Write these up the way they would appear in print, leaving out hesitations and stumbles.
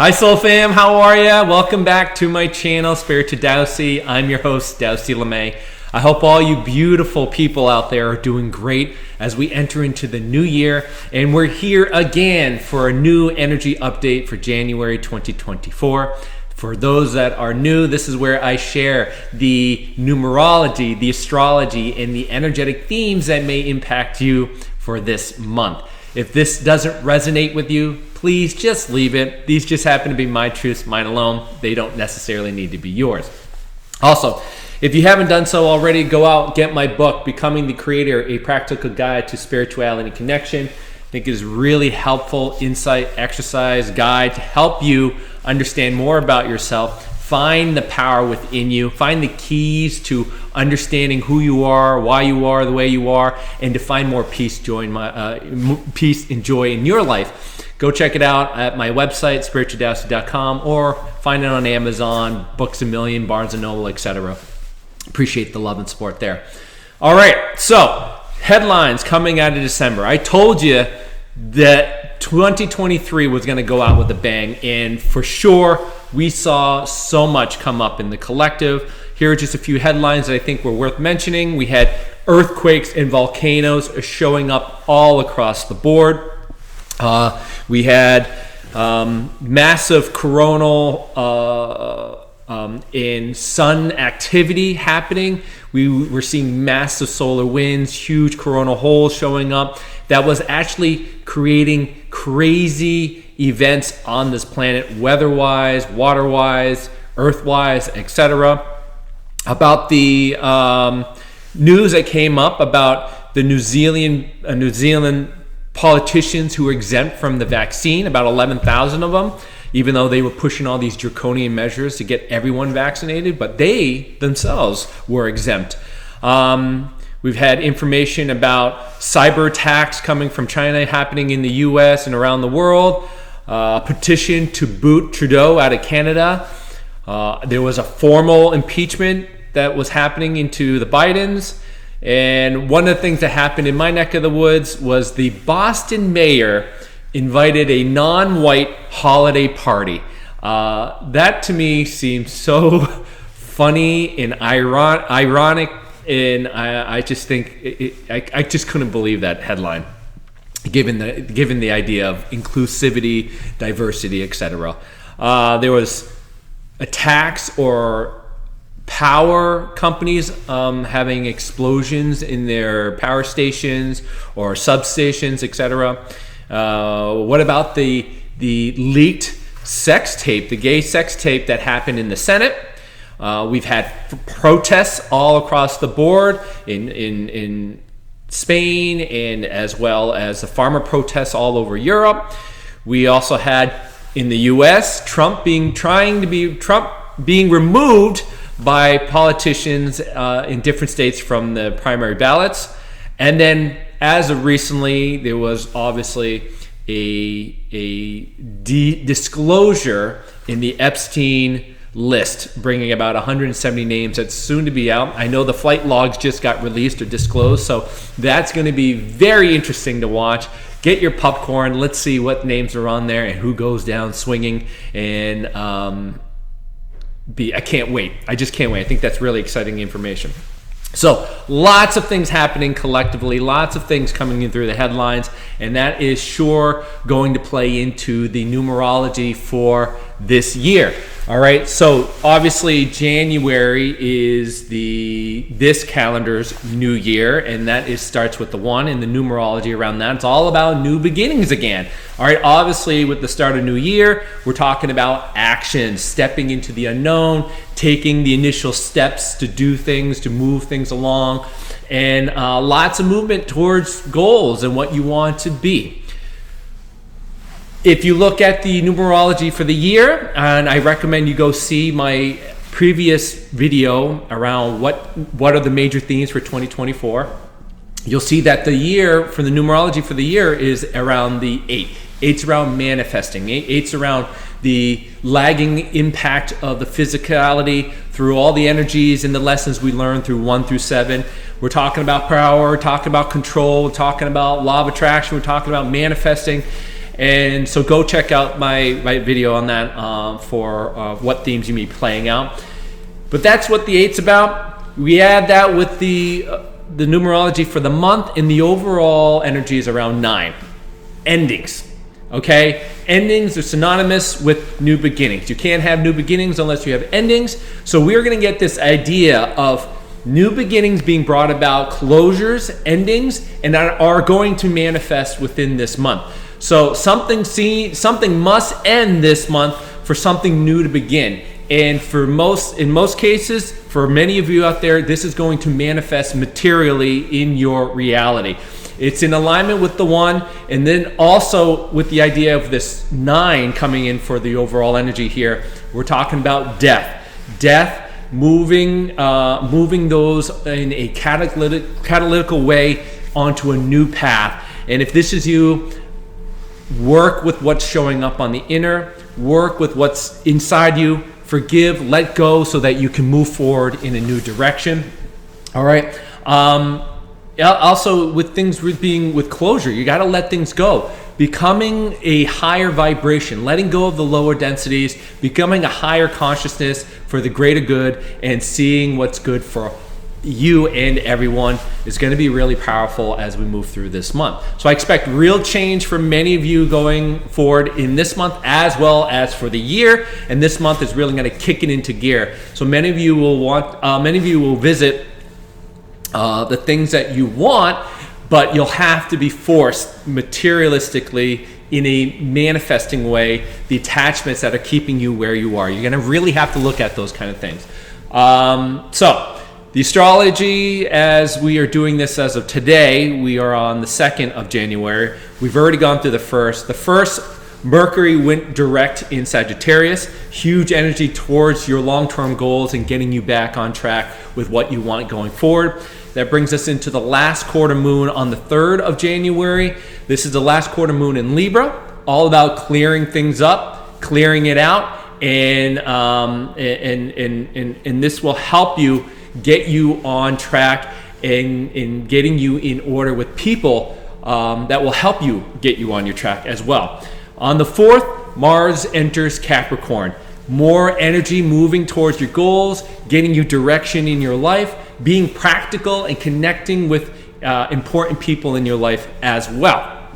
Hi Soul Fam, how are ya? Welcome back to my channel, Spirit to Dowsey. I'm your host, Dowsey LeMay. I hope all you beautiful people out there are doing great as we enter into the new year. And we're here again for a new energy update for January 2024. For those that are new, this is where I share the numerology, the astrology, and the energetic themes that may impact you for this month. If this doesn't resonate with you, please just leave it. These just happen to be my truths, mine alone. They don't necessarily need to be yours. Also, if you haven't done so already, go out, get my book, Becoming the Creator, A Practical Guide to Spirituality and Connection. I think it is really helpful insight, exercise, guide to help you understand more about yourself, find the power within you, find the keys to understanding who you are, why you are the way you are, and to find more peace, peace and joy in your life. Go check it out at my website, spiritudowsey.com, or find it on Amazon, Books A Million, Barnes & Noble, etc. Appreciate the love and support there. All right, so headlines coming out of December. I told you that 2023 was going to go out with a bang, and for sure, we saw so much come up in the collective. Here are just a few headlines that I think were worth mentioning. We had earthquakes and volcanoes showing up all across the board. We had massive coronal and sun activity happening. We were seeing massive solar winds, huge coronal holes showing up. That was actually creating crazy events on this planet, weather-wise, water-wise, earth-wise, etc. About the news that came up about the New Zealand politicians who were exempt from the vaccine, about 11,000 of them, even though they were pushing all these draconian measures to get everyone vaccinated, but they themselves were exempt. We've had information about cyber attacks coming from China happening in the US and around the world. Petition to boot Trudeau out of Canada. There was a formal impeachment that was happening into the Bidens. And one of the things that happened in my neck of the woods was the Boston mayor invited a non-white holiday party. That to me seems so funny and ironic, and I just think I just couldn't believe that headline, given the idea of inclusivity, diversity, etc. There was attacks or power companies having explosions in their power stations or substations, etc. What about the leaked sex tape, the gay sex tape that happened in the Senate? We've had protests all across the board in Spain, and as well as the farmer protests all over Europe. We also had in the U.S. Trump being removed by politicians in different states from the primary ballots. And then as of recently, there was obviously a disclosure in the Epstein list, bringing about 170 names that's soon to be out. I know the flight logs just got released or disclosed, so that's going to be very interesting to watch. Get your popcorn. Let's see what names are on there and who goes down swinging. And I can't wait. I just can't wait. I think that's really exciting information. So lots of things happening collectively, lots of things coming in through the headlines, and that is sure going to play into the numerology for this year. All right, so obviously January is this calendar's new year, and that starts with the 1 and the numerology around that. It's all about new beginnings again. All right, obviously with the start of new year, we're talking about action, stepping into the unknown, taking the initial steps to do things, to move things along, and lots of movement towards goals and what you want to be. If you look at the numerology for the year, and I recommend you go see my previous video around what are the major themes for 2024, you'll see that the year for the numerology for the year is around the 8. 8's around manifesting. 8's around the lagging impact of the physicality through all the energies and the lessons we learned through 1 through 7. We're talking about power, we're talking about control, we're talking about law of attraction, we're talking about manifesting. And so go check out my video on that for what themes you may be playing out. But that's what the 8's about. We add that with the numerology for the month, and the overall energy is around 9. Endings. Okay? Endings are synonymous with new beginnings. You can't have new beginnings unless you have endings. So we're going to get this idea of new beginnings being brought about, closures, endings, and that are going to manifest within this month. So something must end this month for something new to begin. And in most cases, for many of you out there, this is going to manifest materially in your reality. It's in alignment with the 1, and then also with the idea of this 9 coming in for the overall energy here. We're talking about death. Death, moving those in a catalytical way onto a new path. And if this is you, work with what's showing up on the inner, work with what's inside you, forgive, let go, so that you can move forward in a new direction. All right. Also, with things with closure, you got to let things go. Becoming a higher vibration, letting go of the lower densities, becoming a higher consciousness for the greater good, and seeing what's good for you and everyone is going to be really powerful as we move through this month. So I expect real change for many of you going forward in this month as well as for the year. And this month is really going to kick it into gear. So many of you will visit the things that you want, but you'll have to be forced materialistically in a manifesting way, the attachments that are keeping you where you are. You're going to really have to look at those kind of things. So the astrology, as we are doing this as of today, we are on the 2nd of January. We've already gone through the 1st. The 1st, Mercury went direct in Sagittarius. Huge energy towards your long-term goals and getting you back on track with what you want going forward. That brings us into the last quarter moon on the 3rd of January. This is the last quarter moon in Libra, all about clearing things up, clearing it out, and this will help you get you on track and getting you in order with people that will help you get you on your track as well. On the 4th, Mars enters Capricorn. More energy moving towards your goals, getting you direction in your life, being practical and connecting with important people in your life as well.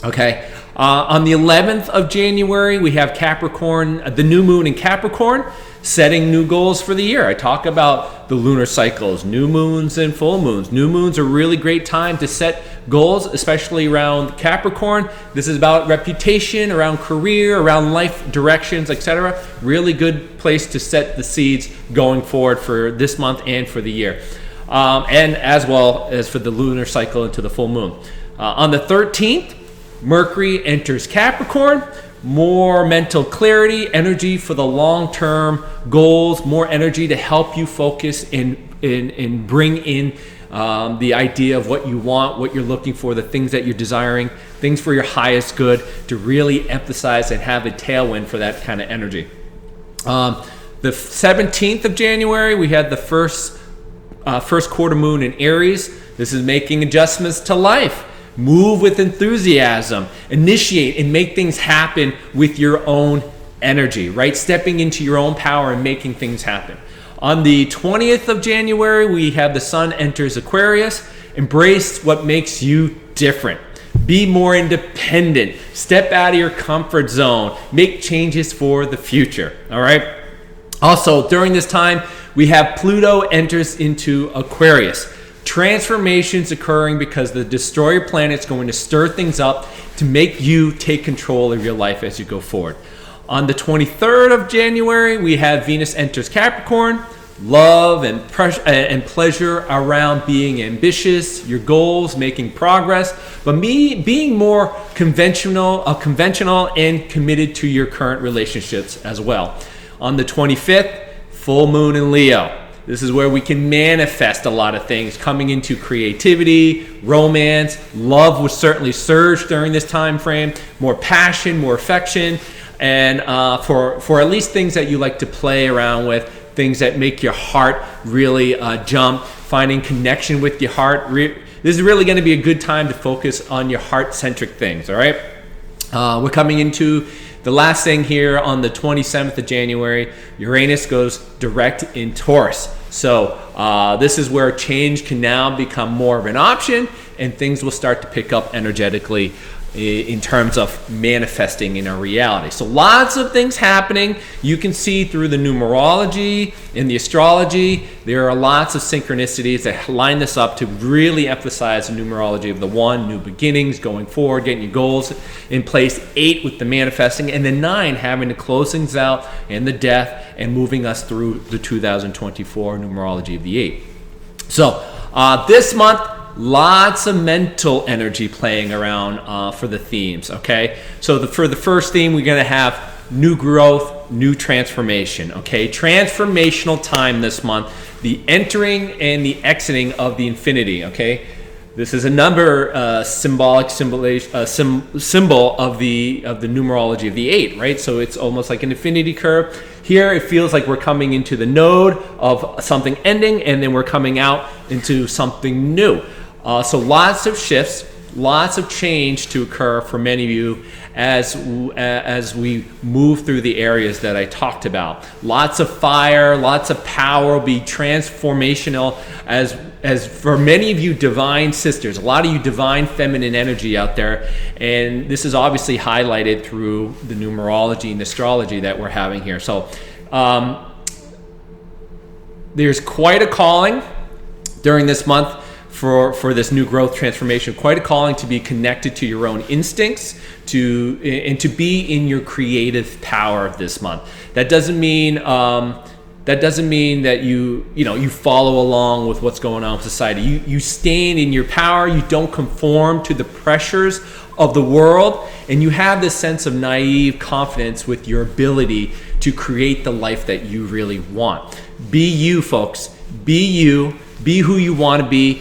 Okay. On the 11th of January, we have Capricorn, the new moon in Capricorn, setting new goals for the year. I talk about the lunar cycles, new moons and full moons. New moons are a really great time to set goals, especially around Capricorn. This is about reputation, around career, around life directions, etc. Really good place to set the seeds going forward for this month and for the year. And as well as for the lunar cycle into the full moon. On the 13th, Mercury enters Capricorn. More mental clarity, energy for the long-term goals, more energy to help you focus and bring in the idea of what you want, what you're looking for, the things that you're desiring, things for your highest good, to really emphasize and have a tailwind for that kind of energy. The 17th of January, we had the first quarter moon in Aries. This is making adjustments to life. Move with enthusiasm, initiate and make things happen with your own energy, right? Stepping into your own power and making things happen. On the 20th of January, we have the sun enters Aquarius. Embrace what makes you different. Be more independent. Step out of your comfort zone. Make changes for the future, all right? Also, during this time, we have Pluto enters into Aquarius. Transformations occurring because the destroyer planet's going to stir things up to make you take control of your life as you go forward. On the 23rd of January, we have Venus enters Capricorn. Love and pleasure around being ambitious, your goals, making progress, but being more conventional and committed to your current relationships as well. On the 25th, full moon in Leo. This is where we can manifest a lot of things coming into creativity, romance. Love will certainly surge during this time frame. More passion, more affection, and for at least things that you like to play around with, things that make your heart really jump, finding connection with your heart. This is really going to be a good time to focus on your heart-centric things, all right? We're coming into the last thing here on the 27th of January. Uranus goes direct in Taurus. So this is where change can now become more of an option, and things will start to pick up energetically in terms of manifesting in our reality. So lots of things happening. You can see through the numerology and the astrology, there are lots of synchronicities that line this up to really emphasize the numerology of the 1, new beginnings, going forward, getting your goals in place, 8 with the manifesting, and then 9 having the closings out and the death and moving us through the 2024 numerology of the 8. So this month, lots of mental energy playing around for the themes, okay? So for the first theme, we're going to have new growth, new transformation, okay? Transformational time this month, the entering and the exiting of the infinity, okay? This is another symbol of the numerology of the 8, right? So it's almost like an infinity curve. Here it feels like we're coming into the node of something ending, and then we're coming out into something new. So lots of shifts, lots of change to occur for many of you as we move through the areas that I talked about. Lots of fire, lots of power will be transformational as for many of you divine sisters, a lot of you divine feminine energy out there, and this is obviously highlighted through the numerology and astrology that we're having here. So there's quite a calling during this month for this new growth transformation, quite a calling to be connected to your own instincts, and to be in your creative power this month. That doesn't mean that you follow along with what's going on with society. You stand in your power. You don't conform to the pressures of the world, and you have this sense of naive confidence with your ability to create the life that you really want. Be you, folks. Be you. Be who you want to be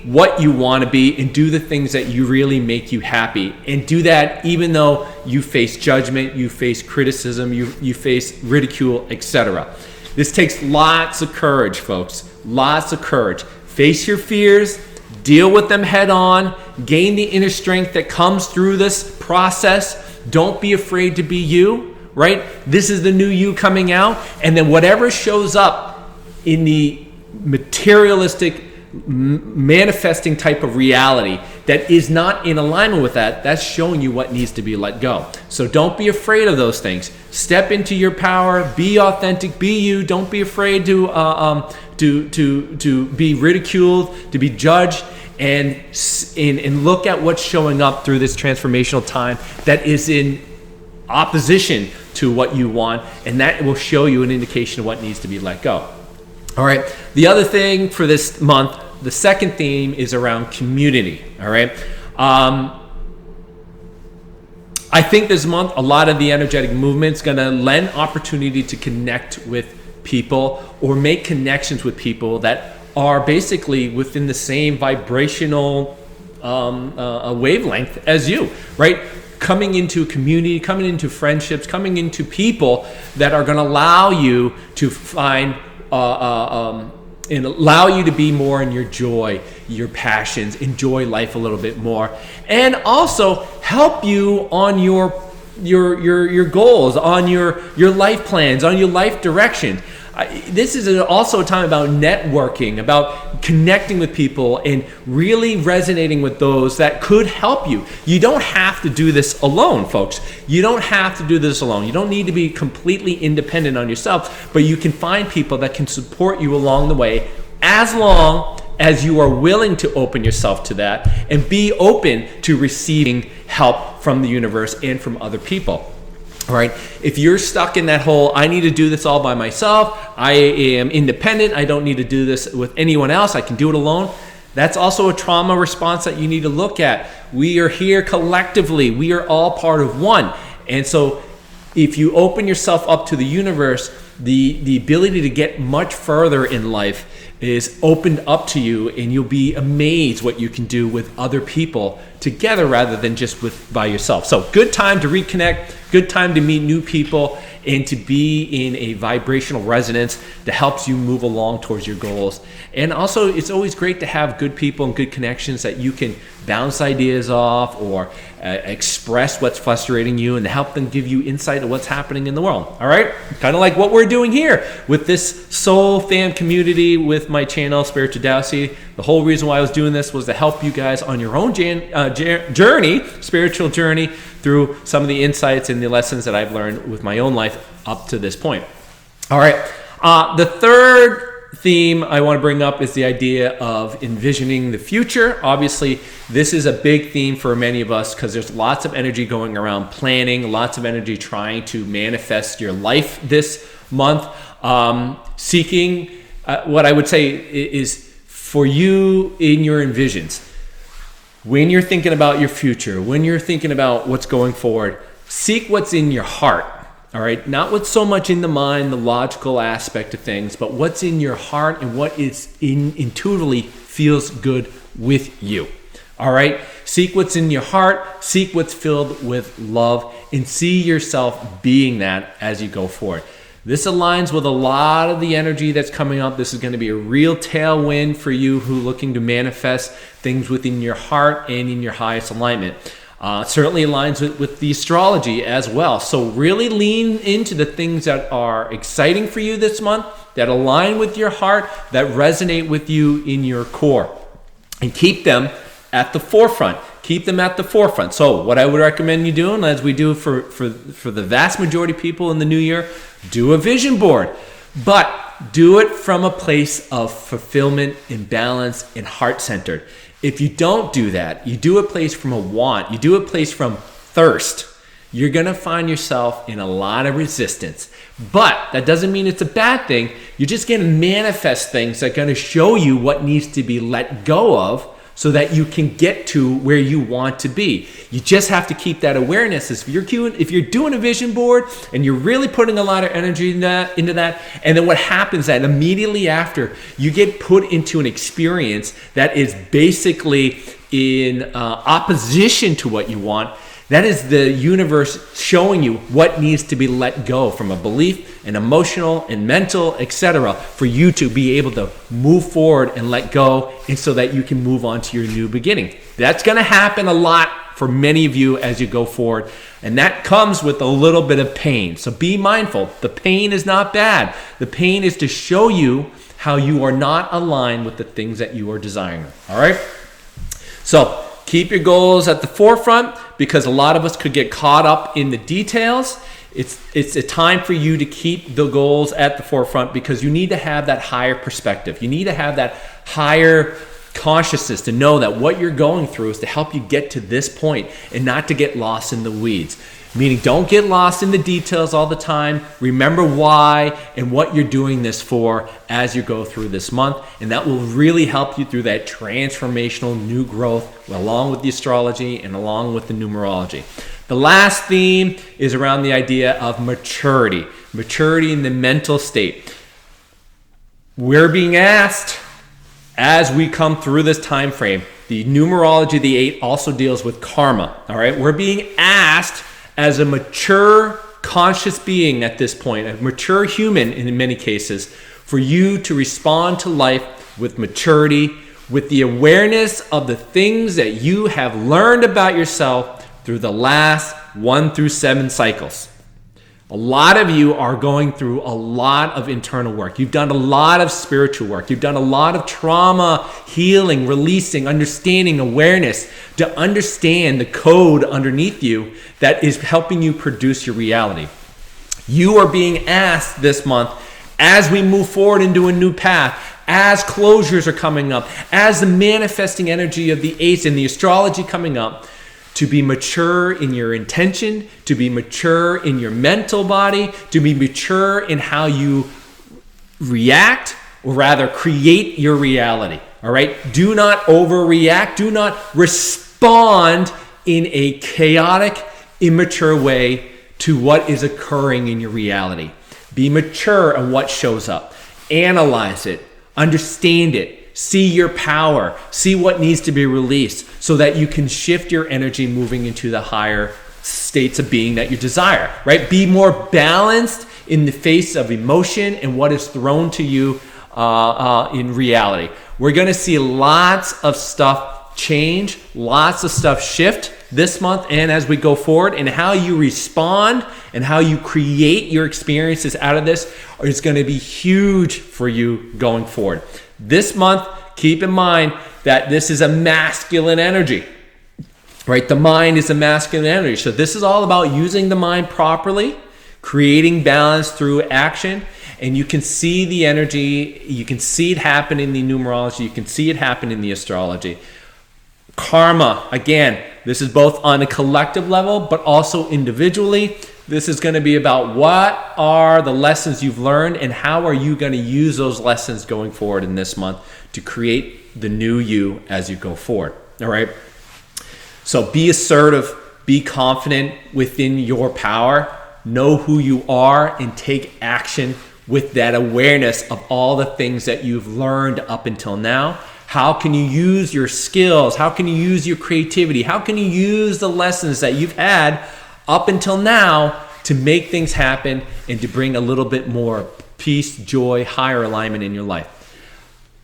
what you want to be, and do the things that you really make you happy. And do that even though you face judgment, you face criticism, you face ridicule, etc. This takes lots of courage, folks. Lots of courage. Face your fears, deal with them head on, gain the inner strength that comes through this process. Don't be afraid to be you, right? This is the new you coming out, and then whatever shows up in the materialistic manifesting type of reality that is not in alignment with that, that's showing you what needs to be let go. So don't be afraid of those things. Step into your power, be authentic, be you. Don't be afraid to be ridiculed, to be judged, and look at what's showing up through this transformational time that is in opposition to what you want, and that will show you an indication of what needs to be let go. All right. The other thing for this month, the second theme is around community. All right. I think this month, a lot of the energetic movement is going to lend opportunity to connect with people or make connections with people that are basically within the same vibrational wavelength as you, right? Coming into a community, coming into friendships, coming into people that are going to allow you to find and allow you to be more in your joy, your passions, enjoy life a little bit more, and also help you on your goals, on your life plans, on your life direction. This is also a time about networking, about connecting with people and really resonating with those that could help you. You don't have to do this alone, folks. You don't have to do this alone. You don't need to be completely independent on yourself, but you can find people that can support you along the way, as long as you are willing to open yourself to that and be open to receiving help from the universe and from other people. All right. If you're stuck in that whole, I need to do this all by myself, I am independent, I don't need to do this with anyone else, I can do it alone, that's also a trauma response that you need to look at. We are here collectively. We are all part of one. And so if you open yourself up to the universe, the ability to get much further in life is opened up to you, and you'll be amazed what you can do with other people together rather than just by yourself. So good time to reconnect, good time to meet new people, and to be in a vibrational resonance that helps you move along towards your goals. And also, it's always great to have good people and good connections that you can bounce ideas off or express what's frustrating you and help them give you insight of what's happening in the world. All right? Kind of like what we're doing here with this soul fan community with my channel, Spiritual Dowsy. The whole reason why I was doing this was to help you guys on your own journey, spiritual journey, through some of the insights and the lessons that I've learned with my own life up to this point. All right. The third theme I want to bring up is the idea of envisioning the future. Obviously, this is a big theme for many of us because there's lots of energy going around planning, lots of energy trying to manifest your life this month. Seeking what I would say is for you in your envisions. When you're thinking about your future, when you're thinking about what's going forward, seek what's in your heart. All right, not what's so much in the mind, the logical aspect of things, but what's in your heart and what is intuitively feels good with you. All right, seek what's in your heart, seek what's filled with love, and see yourself being that as you go forward. This aligns with a lot of the energy that's coming up. This is going to be a real tailwind for you who are looking to manifest things within your heart and in your highest alignment. Certainly aligns with the astrology as well. So really lean into the things that are exciting for you this month, that align with your heart, that resonate with you in your core. And keep them at the forefront. Keep them at the forefront. So what I would recommend you doing, as we do for the vast majority of people in the new year, do a vision board. But do it from a place of fulfillment and balance and heart-centered. If you don't do that, you do a place from a want, you do a place from thirst, you're going to find yourself in a lot of resistance. But that doesn't mean it's a bad thing. You're just going to manifest things that are going to show you what needs to be let go of so that you can get to where you want to be. You just have to keep that awareness. If you're doing a vision board and you're really putting a lot of energy into that, and then what happens that immediately after, you get put into an experience that is basically in opposition to what you want, that is the universe showing you what needs to be let go from a belief, an emotional and mental, etc., for you to be able to move forward and let go, and so that you can move on to your new beginning. That's going to happen a lot for many of you as you go forward, and that comes with a little bit of pain. So be mindful. The pain is not bad. The pain is to show you how you are not aligned with the things that you are desiring. All right? So keep your goals at the forefront, because a lot of us could get caught up in the details. It's a time for you to keep the goals at the forefront, because you need to have that higher perspective. You need to have that higher consciousness to know that what you're going through is to help you get to this point and not to get lost in the weeds. Meaning, don't get lost in the details all the time. Remember why and what you're doing this for as you go through this month. And that will really help you through that transformational new growth, along with the astrology and along with the numerology. The last theme is around the idea of maturity. Maturity in the mental state. We're being asked, as we come through this time frame, the numerology, the 8, also deals with karma. All right, we're being asked as a mature, conscious being at this point, a mature human in many cases, for you to respond to life with maturity, with the awareness of the things that you have learned about yourself through the last 1 through 7 cycles. A lot of you are going through a lot of internal work. You've done a lot of spiritual work. You've done a lot of trauma healing, releasing, understanding, awareness to understand the code underneath you that is helping you produce your reality. You are being asked this month, as we move forward into a new path, as closures are coming up, as the manifesting energy of the 8s and the astrology coming up, to be mature in your intention, to be mature in your mental body, to be mature in how you react, or rather create your reality. All right? Do not overreact. Do not respond in a chaotic, immature way to what is occurring in your reality. Be mature in what shows up. Analyze it. Understand it. See your power. See what needs to be released so that you can shift your energy moving into the higher states of being that you desire, right? Be more balanced in the face of emotion and what is thrown to you in reality. We're going to see lots of stuff change, lots of stuff shift this month and as we go forward, and how you respond and how you create your experiences out of this is going to be huge for you going forward. This month, keep in mind that this is a masculine energy, right? The mind is a masculine energy. So this is all about using the mind properly, creating balance through action, and you can see the energy, you can see it happen in the numerology, you can see it happen in the astrology. Karma, again, this is both on a collective level, but also individually. This is going to be about what are the lessons you've learned and how are you going to use those lessons going forward in this month to create the new you as you go forward. All right. So be assertive, be confident within your power, know who you are, and take action with that awareness of all the things that you've learned up until now. How can you use your skills? How can you use your creativity? How can you use the lessons that you've had up until now to make things happen and to bring a little bit more peace, joy, higher alignment in your life?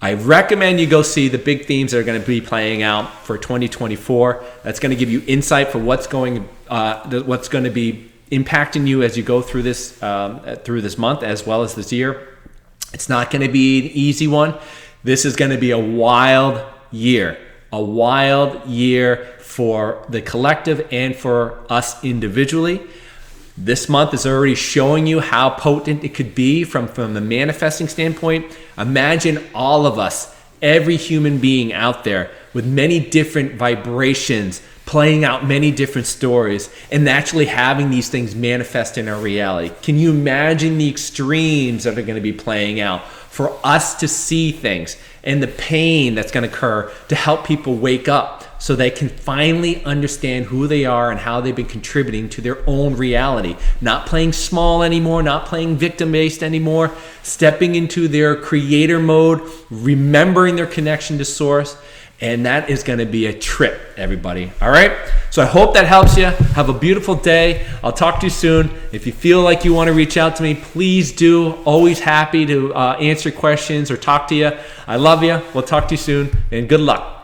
I recommend you go see the big themes that are going to be playing out for 2024. That's going to give you insight for what's going to be impacting you as you go through this month as well as this year. It's not going to be an easy one. This is going to be a wild year for the collective and for us individually. This month is already showing you how potent it could be from the manifesting standpoint. Imagine all of us, every human being out there with many different vibrations, playing out many different stories, and actually having these things manifest in our reality. Can you imagine the extremes that are going to be playing out for us to see things and the pain that's going to occur to help people wake up so they can finally understand who they are and how they've been contributing to their own reality. Not playing small anymore, not playing victim-based anymore, stepping into their creator mode, remembering their connection to source. And that is going to be a trip, everybody. All right? So I hope that helps you. Have a beautiful day. I'll talk to you soon. If you feel like you want to reach out to me, please do. Always happy to answer questions or talk to you. I love you. We'll talk to you soon, and good luck.